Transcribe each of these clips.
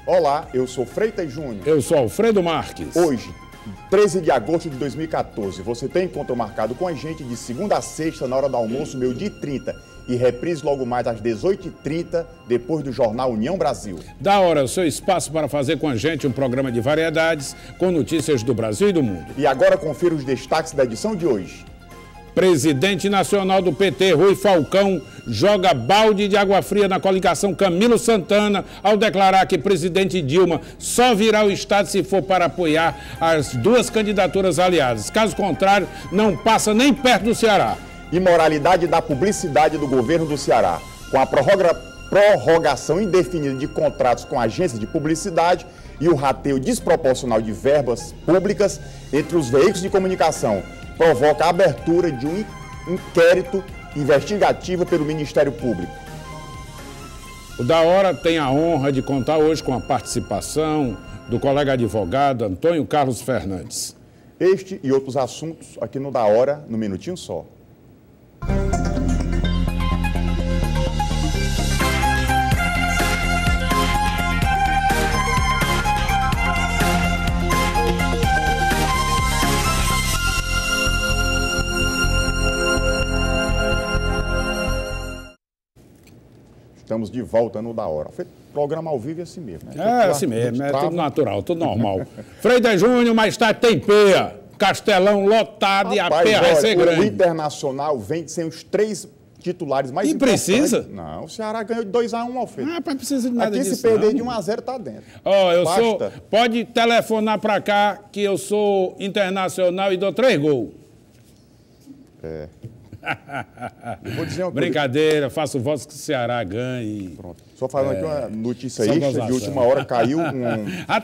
Olá, eu sou Freitas Júnior. Eu sou Alfredo Marques. Hoje, 13 de agosto de 2014, você tem encontro marcado com a gente de segunda a sexta, na hora do almoço, meio-dia e 30, e reprise logo mais às 18h30, depois do Jornal União Brasil. Da hora, o seu espaço para fazer com a gente um programa de variedades, com notícias do Brasil e do mundo. E agora confira os destaques da edição de hoje. Presidente nacional do PT, Rui Falcão, joga balde de água fria na coligação Camilo Santana ao declarar que presidente Dilma só virá ao Estado se for para apoiar as duas candidaturas aliadas. Caso contrário, não passa nem perto do Ceará. Imoralidade da publicidade do governo do Ceará. Com a prorrogação indefinida de contratos com agências de publicidade e o rateio desproporcional de verbas públicas entre os veículos de comunicação, provoca a abertura de um inquérito investigativo pelo Ministério Público. O Da Hora tem a honra de contar hoje com a participação do colega advogado Antônio Carlos Fernandes. Este e outros assuntos aqui no Da Hora, no Minutinho Só. Estamos de volta no Da Hora. Programa ao vivo é assim mesmo, né? É assim mesmo, é tudo natural, tudo normal. Freitas Júnior, mais tarde tem peia. Castelão lotado. Rapaz, e a peia vai ser grande. O Internacional vem sem os 3 titulares mais importantes. E precisa? Não, o Ceará ganhou de 2-1, Alfredo. Ah, mas precisa de nada disso. Aqui se perder de 1-0 tá dentro. Ó, pode telefonar pra cá que eu sou internacional e dou 3 gols. É. Vou dizer uma brincadeira, faço votos que o Ceará ganhe. Pronto. Só falando aqui uma notícia extra, de última hora caiu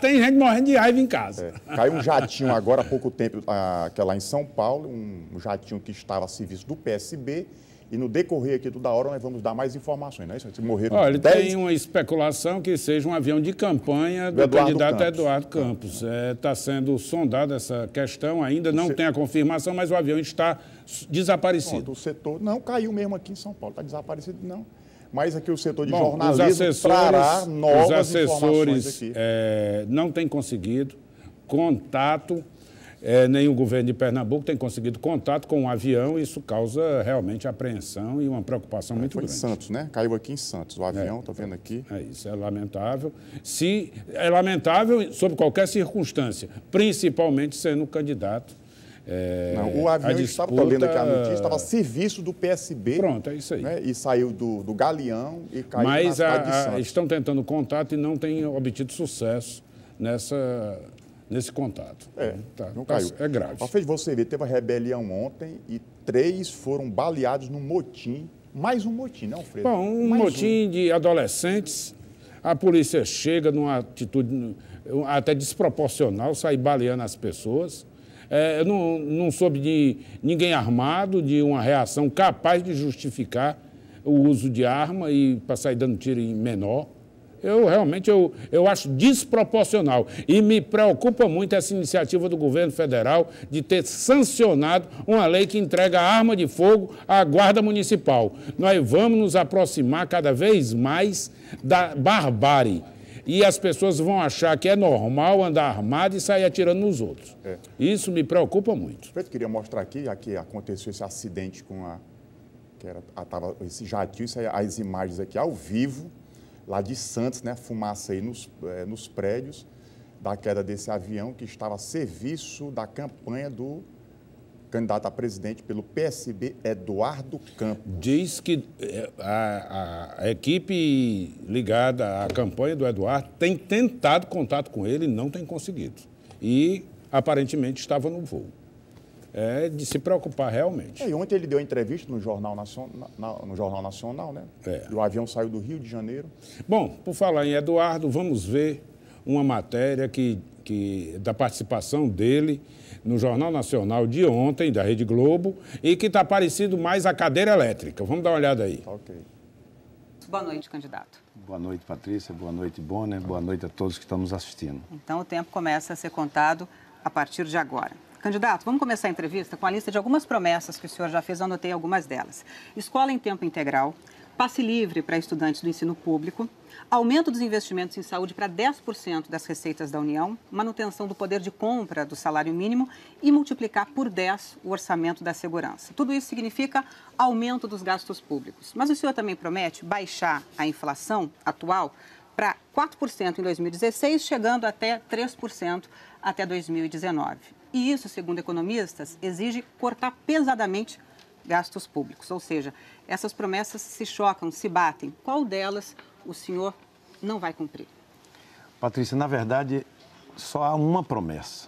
tem gente morrendo de raiva em casa. Caiu um jatinho agora há pouco tempo, que é lá em São Paulo, um jatinho que estava a serviço do PSB, e no decorrer aqui do Da Hora nós vamos dar mais informações, não é isso? Morreram 10... Tem uma especulação que seja um avião de campanha do candidato Eduardo Campos. Está sendo sondada essa questão, ainda não tem a confirmação, mas o avião está desaparecido. O setor não caiu mesmo aqui em São Paulo, está desaparecido não. Mas aqui o setor de jornalismo trará novas informações aqui. Não têm conseguido contato, nem o governo de Pernambuco tem conseguido contato com o avião, e isso causa realmente apreensão e uma preocupação muito grande. Foi em Santos, né? Caiu aqui em Santos, o avião, estou vendo aqui. Isso é lamentável. É lamentável sob qualquer circunstância, principalmente sendo candidato. O avião estava lendo aqui a notícia, estava a serviço do PSB. Pronto, é isso aí. Né, e saiu do Galeão e caiu na cidade de Santos. Estão tentando contato e não têm obtido sucesso nesse contato. Não caiu. É grave. Só fez você ver, teve uma rebelião ontem e 3 foram baleados num motim. Mais um motim, não, Alfredo? Bom, motim de adolescentes. A polícia chega numa atitude até desproporcional, sai baleando as pessoas. Eu não soube de ninguém armado, de uma reação capaz de justificar o uso de arma e para sair dando tiro em menor. Eu acho desproporcional. E me preocupa muito essa iniciativa do governo federal de ter sancionado uma lei que entrega arma de fogo à Guarda Municipal. Nós vamos nos aproximar cada vez mais da barbárie. E as pessoas vão achar que é normal andar armado e sair atirando nos outros. Isso me preocupa muito. Eu queria mostrar aqui aconteceu esse acidente com esse jatinho, as imagens aqui ao vivo, lá de Santos, né? Fumaça aí nos prédios da queda desse avião que estava a serviço da campanha do candidato a presidente pelo PSB, Eduardo Campos. Diz que a equipe ligada à campanha do Eduardo tem tentado contato com ele e não tem conseguido. E, aparentemente, estava no voo. É de se preocupar realmente. E ontem ele deu entrevista no Jornal Nacional, né? E o avião saiu do Rio de Janeiro. Bom, por falar em Eduardo, vamos ver uma matéria da participação dele no Jornal Nacional de ontem, da Rede Globo, e que está parecido mais à cadeira elétrica. Vamos dar uma olhada aí. Ok. Boa noite, candidato. Boa noite, Patrícia. Boa noite, Bonner. Boa noite a todos que estamos assistindo. Então, o tempo começa a ser contado a partir de agora. Candidato, vamos começar a entrevista com a lista de algumas promessas que o senhor já fez, eu anotei algumas delas. Escola em tempo integral, passe livre para estudantes do ensino público, aumento dos investimentos em saúde para 10% das receitas da União, manutenção do poder de compra do salário mínimo e multiplicar por 10 o orçamento da segurança. Tudo isso significa aumento dos gastos públicos. Mas o senhor também promete baixar a inflação atual para 4% em 2016, chegando até 3% até 2019. E isso, segundo economistas, exige cortar pesadamente gastos públicos. Ou seja, essas promessas se chocam, se batem. Qual delas o senhor não vai cumprir? Patrícia, na verdade, só há uma promessa,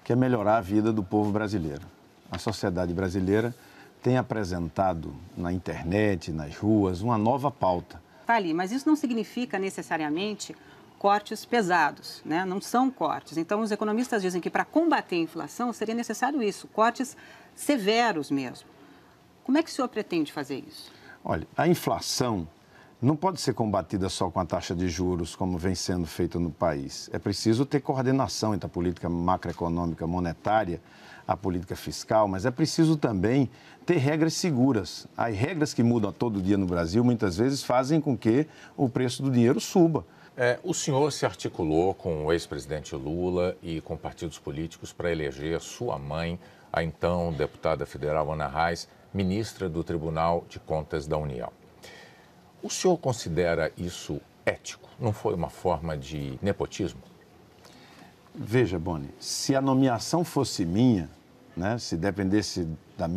que é melhorar a vida do povo brasileiro. A sociedade brasileira tem apresentado na internet, nas ruas, uma nova pauta. Tá ali, mas isso não significa necessariamente cortes pesados, né? Não são cortes. Então, os economistas dizem que para combater a inflação seria necessário isso, cortes severos mesmo. Como é que o senhor pretende fazer isso? Olha, a inflação não pode ser combatida só com a taxa de juros, como vem sendo feito no país. É preciso ter coordenação entre a política macroeconômica monetária, a política fiscal, mas é preciso também ter regras seguras. As regras que mudam a todo dia no Brasil, muitas vezes, fazem com que o preço do dinheiro suba. O senhor se articulou com o ex-presidente Lula e com partidos políticos para eleger sua mãe, a então deputada federal Ana Reis, ministra do Tribunal de Contas da União. O senhor considera isso ético? Não foi uma forma de nepotismo? Veja, Boni, se a nomeação fosse minha, né, se dependesse da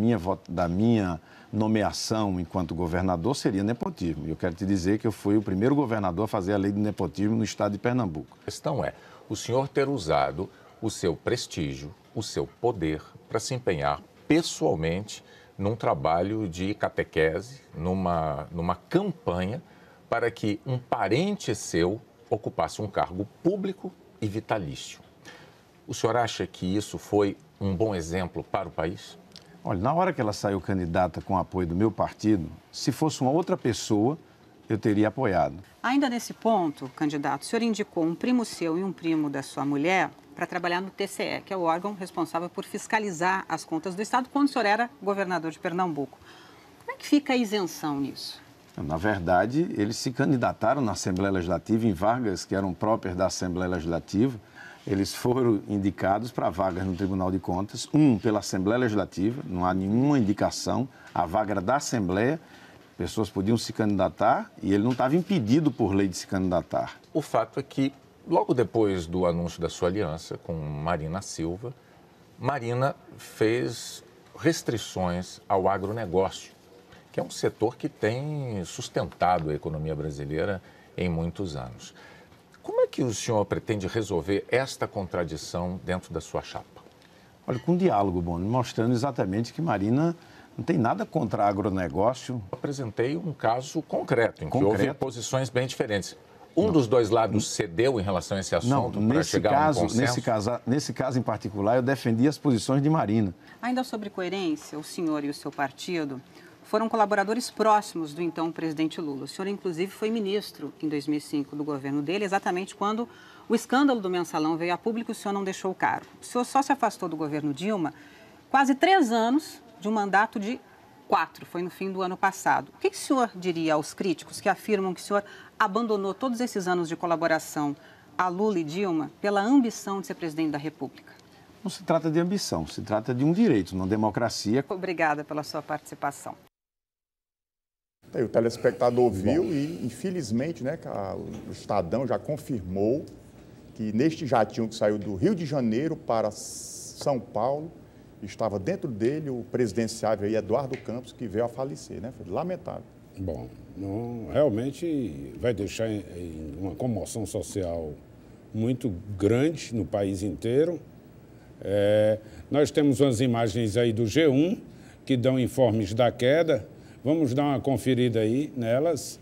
minha nomeação enquanto governador, seria nepotismo. E eu quero te dizer que eu fui o primeiro governador a fazer a lei do nepotismo no estado de Pernambuco. A questão é o senhor ter usado o seu prestígio, o seu poder para se empenhar pessoalmente num trabalho de catequese, numa campanha para que um parente seu ocupasse um cargo público e vitalício. O senhor acha que isso foi um bom exemplo para o país? Olha, na hora que ela saiu candidata com o apoio do meu partido, se fosse uma outra pessoa, eu teria apoiado. Ainda nesse ponto, candidato, o senhor indicou um primo seu e um primo da sua mulher para trabalhar no TCE, que é o órgão responsável por fiscalizar as contas do Estado quando o senhor era governador de Pernambuco. Como é que fica a isenção nisso? Na verdade, eles se candidataram na Assembleia Legislativa em vagas que eram próprias da Assembleia Legislativa. Eles foram indicados para vagas no Tribunal de Contas, pela Assembleia Legislativa, não há nenhuma indicação, a vaga era da Assembleia, pessoas podiam se candidatar e ele não estava impedido por lei de se candidatar. O fato é que, logo depois do anúncio da sua aliança com Marina Silva, Marina fez restrições ao agronegócio, que é um setor que tem sustentado a economia brasileira em muitos anos. Como é que o senhor pretende resolver esta contradição dentro da sua chapa? Olha, com diálogo, Boni, mostrando exatamente que Marina não tem nada contra agronegócio. Eu apresentei um caso concreto, em que houve posições bem diferentes. Dos dois lados cedeu em relação a esse assunto para chegar a um consenso? Nesse caso em particular, eu defendi as posições de Marina. Ainda sobre coerência, o senhor e o seu partido foram colaboradores próximos do então presidente Lula. O senhor, inclusive, foi ministro em 2005 do governo dele, exatamente quando o escândalo do mensalão veio a público e o senhor não deixou o cargo. O senhor só se afastou do governo Dilma quase 3 anos de um mandato de 4, foi no fim do ano passado. O que o senhor diria aos críticos que afirmam que o senhor abandonou todos esses anos de colaboração a Lula e Dilma pela ambição de ser presidente da República? Não se trata de ambição, se trata de um direito, uma democracia. Obrigada pela sua participação. O telespectador viu e, infelizmente, né, o Estadão já confirmou que neste jatinho que saiu do Rio de Janeiro para São Paulo, estava dentro dele o presidenciável aí, Eduardo Campos, que veio a falecer, né? Foi lamentável. Bom, realmente vai deixar uma comoção social muito grande no país inteiro. Nós temos umas imagens aí do G1 que dão informes da queda. Vamos dar uma conferida aí nelas.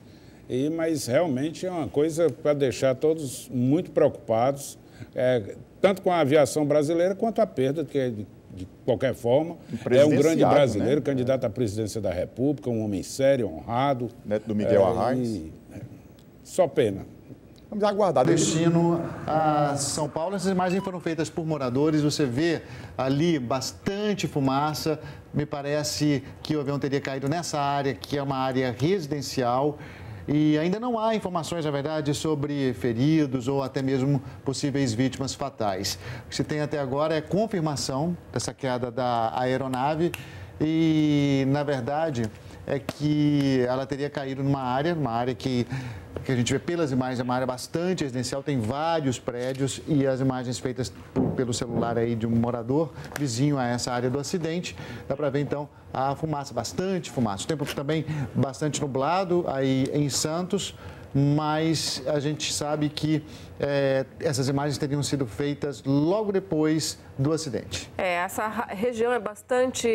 Mas realmente é uma coisa para deixar todos muito preocupados, tanto com a aviação brasileira quanto a perda, que é de qualquer forma. É um grande brasileiro, né? Candidato à presidência da República, um homem sério, honrado. Neto do Miguel Arraes. Só pena. Vamos aguardar. Destino a São Paulo. Essas imagens foram feitas por moradores. Você vê ali bastante fumaça. Me parece que o avião teria caído nessa área, que é uma área residencial. E ainda não há informações, na verdade, sobre feridos ou até mesmo possíveis vítimas fatais. O que se tem até agora é confirmação dessa queda da aeronave e, na verdade, é que ela teria caído numa área que a gente vê pelas imagens, é uma área bastante residencial, tem vários prédios e as imagens feitas pelo celular aí de um morador vizinho a essa área do acidente, dá para ver então a fumaça, bastante fumaça. O tempo também bastante nublado aí em Santos, mas a gente sabe que essas imagens teriam sido feitas logo depois do acidente. Essa região é bastante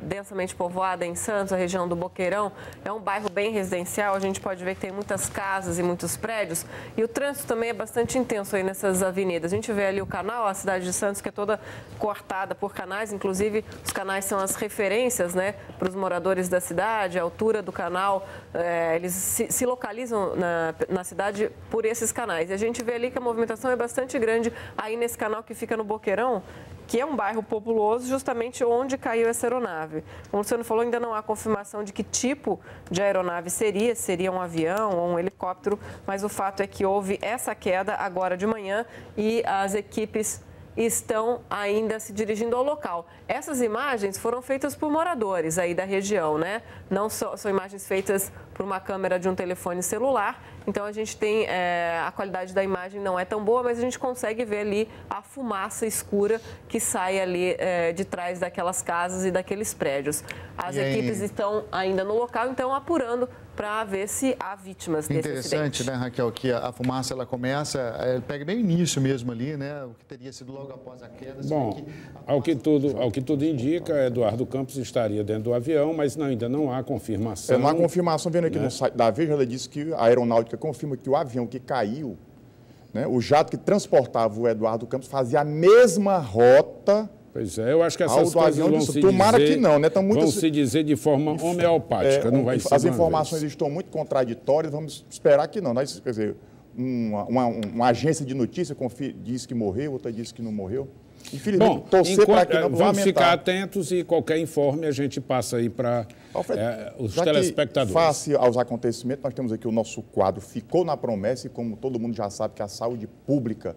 densamente povoada em Santos, a região do Boqueirão. É um bairro bem residencial, a gente pode ver que tem muitas casas e muitos prédios. E o trânsito também é bastante intenso aí nessas avenidas. A gente vê ali o canal, a cidade de Santos, que é toda cortada por canais. Inclusive, os canais são as referências, né, para os moradores da cidade. A altura do canal, eles se localizam na cidade por esses canais. E a gente vê ali que a movimentação é bastante grande aí nesse canal que fica no Boqueirão, que é um bairro populoso, justamente onde caiu essa aeronave. Como o Luciano falou, ainda não há confirmação de que tipo de aeronave seria um avião ou um helicóptero, mas o fato é que houve essa queda agora de manhã e as equipes estão ainda se dirigindo ao local. Essas imagens foram feitas por moradores aí da região, né? Não são imagens feitas por uma câmera de um telefone celular. Então, a gente tem, a qualidade da imagem não é tão boa, mas a gente consegue ver ali a fumaça escura que sai ali de trás daquelas casas e daqueles prédios. As equipes estão ainda no local, então, apurando para ver se há vítimas desse acidente. Interessante, né, Raquel, que a fumaça ela começa, pega bem o início mesmo ali, né, o que teria sido logo após a queda. Bom, ao que tudo indica, Eduardo Campos estaria dentro do avião, mas ainda não há confirmação. Não há confirmação, vendo aqui no site da Veja, ela disse que a aeronáutica confirma que o avião que caiu, né, o jato que transportava o Eduardo Campos fazia a mesma rota. Pois é, eu acho que essas coisas vão se tomara dizer, que não, né? Vão se dizer de forma homeopática, não vai ser as informações estão muito contraditórias, vamos esperar que não. Nós, quer dizer, uma agência de notícia diz que morreu, outra diz que não morreu. Infelizmente, torcer para que não vamos lamentar. Ficar atentos e qualquer informe a gente passa aí para os telespectadores. Face aos acontecimentos, nós temos aqui o nosso quadro Ficou na Promessa, e como todo mundo já sabe que a saúde pública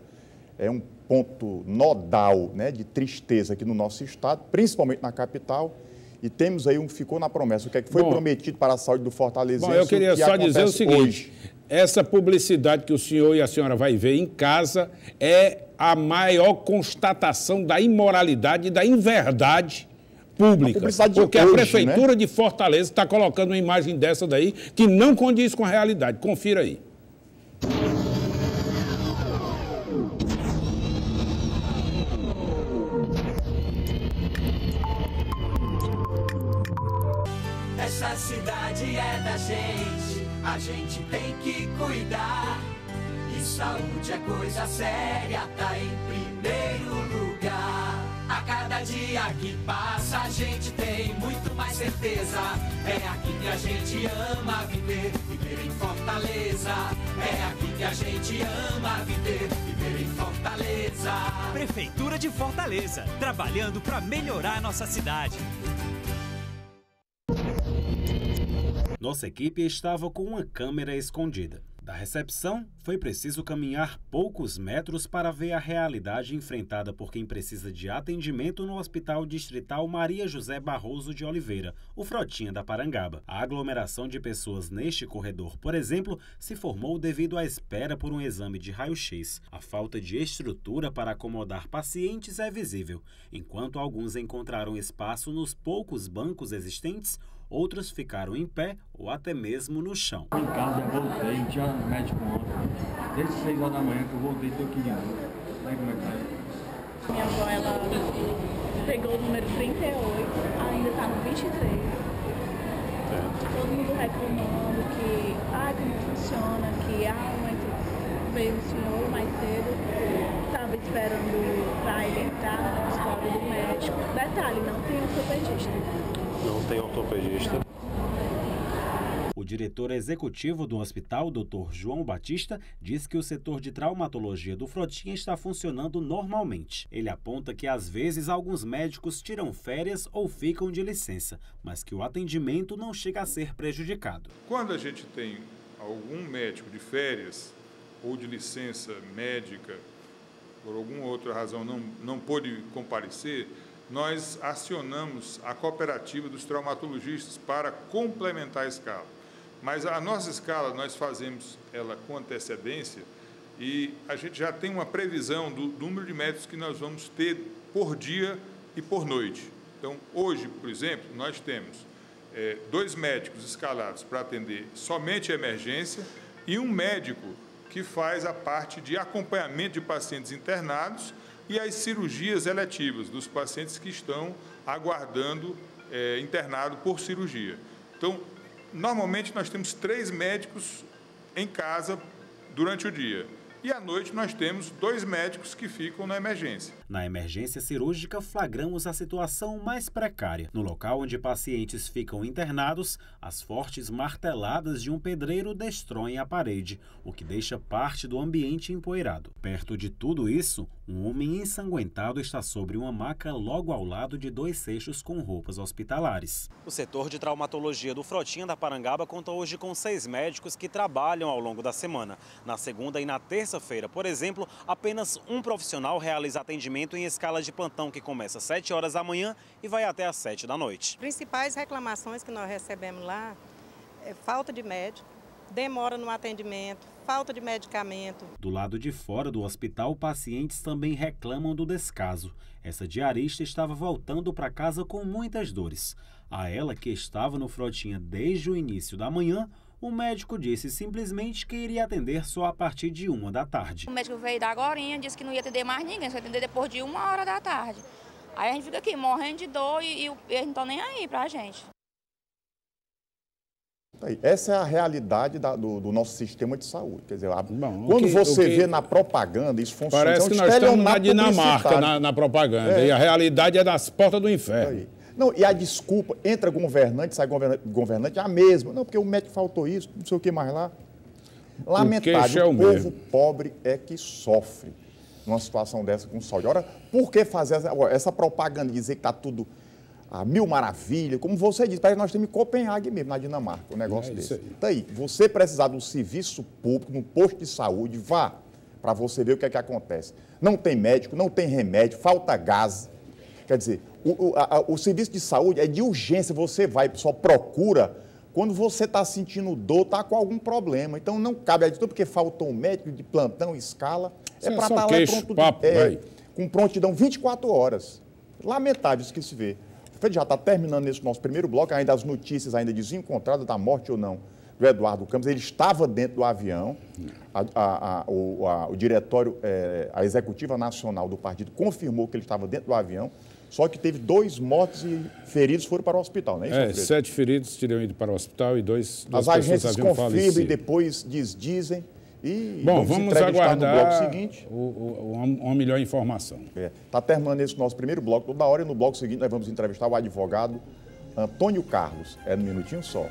é um ponto nodal, né, de tristeza aqui no nosso estado, principalmente na capital, e temos aí Ficou na Promessa, o que é que foi prometido para a saúde do Fortalezense. Eu queria só dizer o seguinte, essa publicidade que o senhor e a senhora vai ver em casa é a maior constatação da imoralidade e da inverdade pública, porque a Prefeitura de Fortaleza está colocando uma imagem dessa daí que não condiz com a realidade. Confira aí. Essa cidade é da gente, a gente tem que cuidar. E saúde é coisa séria, tá em primeiro lugar. A cada dia que passa a gente tem muito mais certeza. É aqui que a gente ama viver em Fortaleza. É aqui que a gente ama viver em Fortaleza. Prefeitura de Fortaleza, trabalhando para melhorar nossa cidade. Nossa equipe estava com uma câmera escondida. Da recepção, foi preciso caminhar poucos metros para ver a realidade enfrentada por quem precisa de atendimento no Hospital Distrital Maria José Barroso de Oliveira, o Frotinha da Parangaba. A aglomeração de pessoas neste corredor, por exemplo, se formou devido à espera por um exame de raio-x. A falta de estrutura para acomodar pacientes é visível. Enquanto alguns encontraram espaço nos poucos bancos existentes, outros ficaram em pé ou até mesmo no chão. Em casa eu voltei, não tinha médico ontem. Desde 6 horas da manhã que eu voltei, estou aqui de novo. Olha como é que tá. Minha avó, ela pegou o número 38, ainda está no 23. Todo mundo reclamando que, como funciona, que veio o senhor mais cedo, estava esperando para ele entrar na consultório do médico. Detalhe, não tem ortopedista. Não tem ortopedista. O O diretor executivo do hospital, Dr. João Batista, diz que o setor de traumatologia do Frotinha está funcionando normalmente. Ele aponta que às vezes alguns médicos tiram férias ou ficam de licença, mas que o atendimento não chega a ser prejudicado. Quando a gente tem algum médico de férias ou de licença médica, por alguma outra razão não pôde comparecer, nós acionamos a cooperativa dos traumatologistas para complementar a escala. Mas a nossa escala, nós fazemos ela com antecedência e a gente já tem uma previsão do número de médicos que nós vamos ter por dia e por noite. Então, hoje, por exemplo, nós temos 2 médicos escalados para atender somente a emergência e um médico que faz a parte de acompanhamento de pacientes internados e as cirurgias eletivas dos pacientes que estão aguardando internado por cirurgia. Então, normalmente nós temos 3 médicos em casa durante o dia. E à noite nós temos 2 médicos que ficam na emergência. Na emergência cirúrgica, flagramos a situação mais precária. No local onde pacientes ficam internados, as fortes marteladas de um pedreiro destroem a parede, o que deixa parte do ambiente empoeirado. Perto de tudo isso, um homem ensanguentado está sobre uma maca logo ao lado de 2 cestos com roupas hospitalares. O setor de traumatologia do Frotinha da Parangaba conta hoje com 6 médicos que trabalham ao longo da semana. Na segunda e na terça-feira, por exemplo, apenas um profissional realiza atendimento em escala de plantão que começa às 7 horas da manhã e vai até às 7 da noite. As principais reclamações que nós recebemos lá é falta de médico, demora no atendimento, falta de medicamento. Do lado de fora do hospital, pacientes também reclamam do descaso. Essa diarista estava voltando para casa com muitas dores. A ela, que estava no Frotinha desde o início da manhã, o médico disse simplesmente que iria atender só a partir de 1 da tarde. O médico veio da agorinha, disse que não ia atender mais ninguém, só ia atender depois de 1 hora da tarde. Aí a gente fica aqui morrendo de dor e eles não estão nem aí pra gente. Essa é a realidade do nosso sistema de saúde. Quer dizer, quando você vê na propaganda, isso funciona. Parece que nós estamos na Dinamarca, na propaganda, e a realidade é das portas do inferno. Não, e a desculpa, entra governante, sai governante, é a mesma. Não, porque o médico faltou isso, não sei o que mais lá. Lamentável, o povo pobre é que sofre numa situação dessa com saúde. Ora, por que fazer essa propaganda, dizer que está tudo a mil maravilhas? Como você disse, parece que nós temos em Copenhague mesmo, na Dinamarca, um negócio desse. Então aí, você precisar de um serviço público, num posto de saúde, vá para você ver o que é que acontece. Não tem médico, não tem remédio, falta gás. Quer dizer, o serviço de saúde é de urgência, você vai, só procura quando você está sentindo dor, está com algum problema. Então não cabe a porque faltou um médico de plantão, escala, é para estar lá com prontidão 24 horas. Lamentável isso que se vê. Já está terminando esse nosso primeiro bloco, ainda as notícias ainda desencontradas da morte ou não do Eduardo Campos. Ele estava dentro do avião, o diretório, a executiva nacional do partido confirmou que ele estava dentro do avião, só que teve 2 mortos e feridos foram para o hospital, não é isso? 7 feridos teriam ido para o hospital e 2 as agências confirmam e depois dizem. E bom, vamos aguardar no bloco seguinte uma melhor informação. Está terminando esse nosso primeiro bloco toda hora e no bloco seguinte nós vamos entrevistar o advogado Antônio Carlos. É no minutinho só.